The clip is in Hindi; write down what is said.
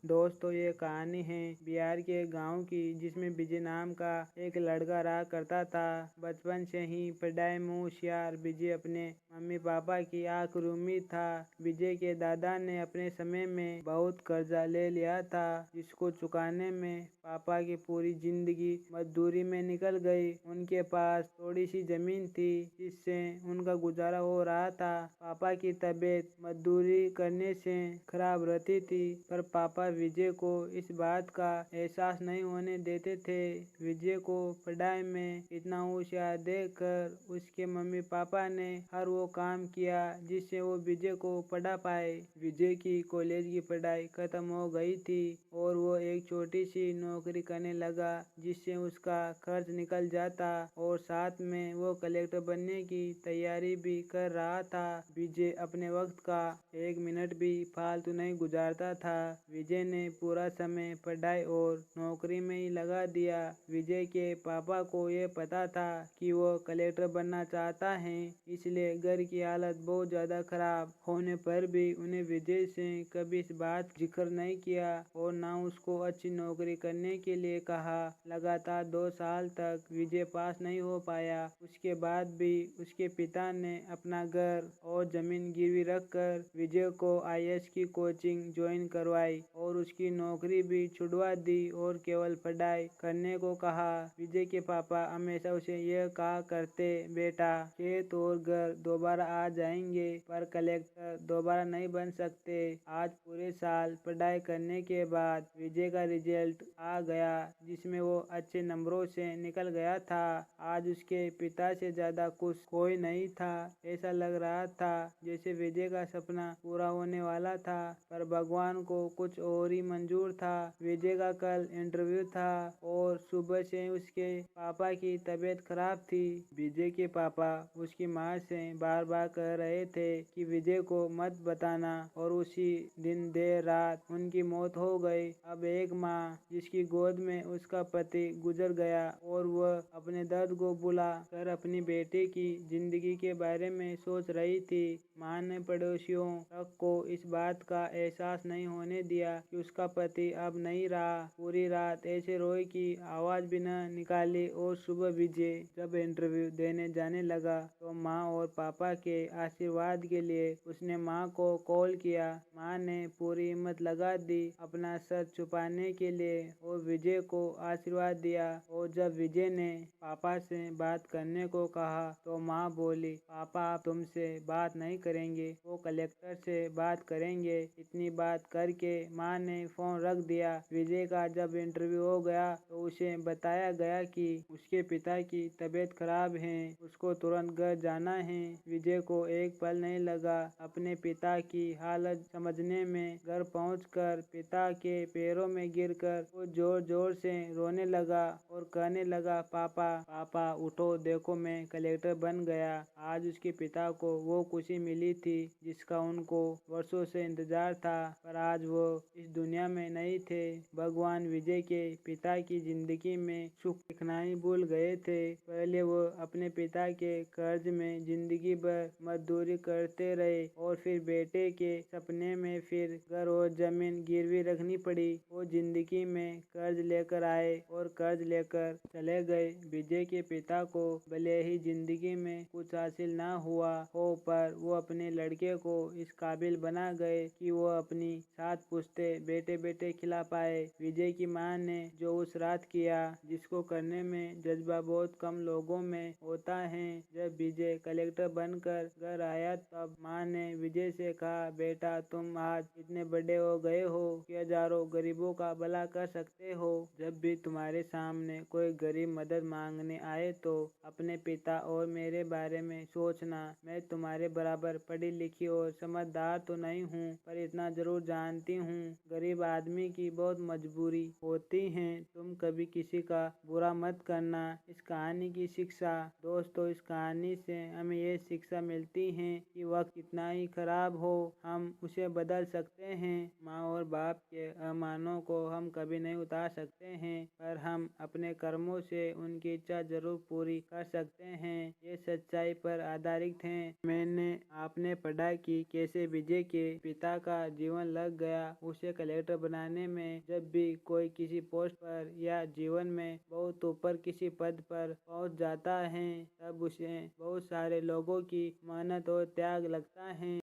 दोस्तों ये कहानी है बिहार के गांव की, जिसमें विजय नाम का एक लड़का रहा करता था। बचपन से ही पढ़ाई में होशियार विजय अपने मम्मी पापा की आखिरी उम्मीद था। विजय के दादा ने अपने समय में बहुत कर्जा ले लिया था, जिसको चुकाने में पापा की पूरी जिंदगी मजदूरी में निकल गई। उनके पास थोड़ी सी जमीन थी, जिससे उनका गुजारा हो रहा था। पापा की तबीयत मजदूरी करने से खराब रहती थी, पर पापा विजय को इस बात का एहसास नहीं होने देते थे। विजय को पढ़ाई में इतना होशियार देखकर उसके मम्मी पापा ने हर वो काम किया जिससे वो विजय को पढ़ा पाए। विजय की कॉलेज की पढ़ाई खत्म हो गई थी और वो एक छोटी सी नौकरी करने लगा, जिससे उसका खर्च निकल जाता और साथ में वो कलेक्टर बनने की तैयारी भी कर रहा था। विजय अपने वक्त का एक मिनट भी फालतू नहीं गुजारता था। विजय ने पूरा समय पढ़ाई और नौकरी में ही लगा दिया। विजय के पापा को ये पता था कि वो कलेक्टर बनना चाहता है, इसलिए घर की हालत बहुत ज्यादा खराब होने पर भी उन्हें विजय से कभी इस बात जिक्र नहीं किया और ना उसको अच्छी नौकरी करने के लिए कहा। लगातार 2 साल तक विजय पास नहीं हो पाया। उसके बाद भी उसके पिता ने अपना घर और जमीन गिरवी रखकर विजय को आईएएस की कोचिंग ज्वाइन करवाई और उसकी नौकरी भी छुड़वा दी और केवल पढ़ाई करने को कहा। विजय के पापा हमेशा उसे यह कहा करते, बेटा खेत और घर दोबारा आ जाएंगे, पर कलेक्टर दोबारा नहीं बन सकते। आज पूरे साल पढ़ाई करने के बाद विजय का रिजल्ट आ गया, जिसमें वो अच्छे नंबरों से निकल गया था। आज उसके पिता से ज्यादा खुश कोई नहीं था। ऐसा लग रहा था जैसे विजय का सपना पूरा होने वाला था, पर भगवान को कुछ और ही मंजूर था। विजय का कल इंटरव्यू था और सुबह से उसके पापा की तबीयत खराब थी। विजय के पापा उसकी माँ से बार बार कह रहे थे कि विजय को मत बताना, और उसी दिन देर रात उनकी मौत हो गई। अब एक माँ जिसकी गोद में उसका पति गुजर गया और वह अपने दर्द को भुला कर अपनी बेटे की जिंदगी के बारे में सोच रही थी। माँ ने पड़ोसियों तक को इस बात का एहसास नहीं होने दिया कि उसका पति अब नहीं रहा। पूरी रात ऐसे रोई कि आवाज भी न निकाली और सुबह विजय जब इंटरव्यू देने जाने लगा तो माँ और पापा के आशीर्वाद के लिए उसने माँ को कॉल किया। माँ ने पूरी हिम्मत लगा दी अपना सर छुपाने के लिए और विजय को आशीर्वाद दिया। और जब विजय ने पापा से बात करने को कहा तो माँ बोली, पापा आप तुमसे बात नहीं करेंगे, वो कलेक्टर से बात करेंगे। इतनी बात करके माँ ने फोन रख दिया। विजय का जब इंटरव्यू हो गया तो उसे बताया गया कि उसके पिता की तबीयत खराब है, उसको तुरंत घर जाना है। विजय को एक पल नहीं लगा अपने पिता की हालत समझने में। घर पहुंचकर पिता के पैरों में गिरकर वो जोर जोर से रोने लगा और कहने लगा, पापा पापा उठो, देखो मैं कलेक्टर बन गया। आज उसके पिता को वो खुशी मिली थी जिसका उनको वर्षों से इंतजार था, पर आज वो इस दुनिया में नहीं थे। भगवान विजय के पिता की जिंदगी में सुख दिखना ही भूल गए थे। पहले वो अपने पिता के कर्ज में जिंदगी भर मजदूरी करते रहे और फिर बेटे के सपने में फिर घर और जमीन गिरवी रखनी पड़ी। वो जिंदगी में कर्ज लेकर आए और कर्ज लेकर चले गए। विजय के पिता को भले ही जिंदगी में कुछ हासिल ना हुआ हो, पर वो अपने लड़के को इस काबिल बना गए कि वो अपनी 7 पुश्ते बेटे बेटे खिला पाए। विजय की माँ ने जो उस रात किया, जिसको करने में जज्बा बहुत कम लोगों में होता है। जब विजय कलेक्टर बनकर घर आया तब माँ ने विजय से कहा, बेटा तुम आज इतने बड़े हो गए हो कि हजारों गरीबों का भला कर सकते हो। जब भी तुम्हारे सामने कोई गरीब मदद मांगने आए तो अपने पिता और मेरे बारे में सोचना। मैं तुम्हारे बराबर पढ़ी लिखी और समझदार तो नहीं हूँ, पर इतना जरूर जानती हूँ गरीब आदमी की बहुत मजबूरी होती है। तुम कभी किसी का बुरा मत करना। इस कहानी की शिक्षा, दोस्तों इस कहानी से हमें ये शिक्षा मिलती है कि वक्त कितना ही खराब हो, हम उसे बदल सकते हैं। माँ और बाप के अरमानों को हम कभी नहीं उतार सकते हैं, पर हम अपने कर्मों से उनकी इच्छा जरूर पूरी कर सकते हैं। ये सच्चाई पर आधारित है। मैंने आपने पढ़ा कि कैसे विजय के पिता का जीवन लग गया। उसे कलेक्टर बनाने में। जब भी कोई किसी पोस्ट पर या जीवन में बहुत ऊपर किसी पद पर पहुंच जाता है तब उसे बहुत सारे लोगों की मेहनत और त्याग लगता है।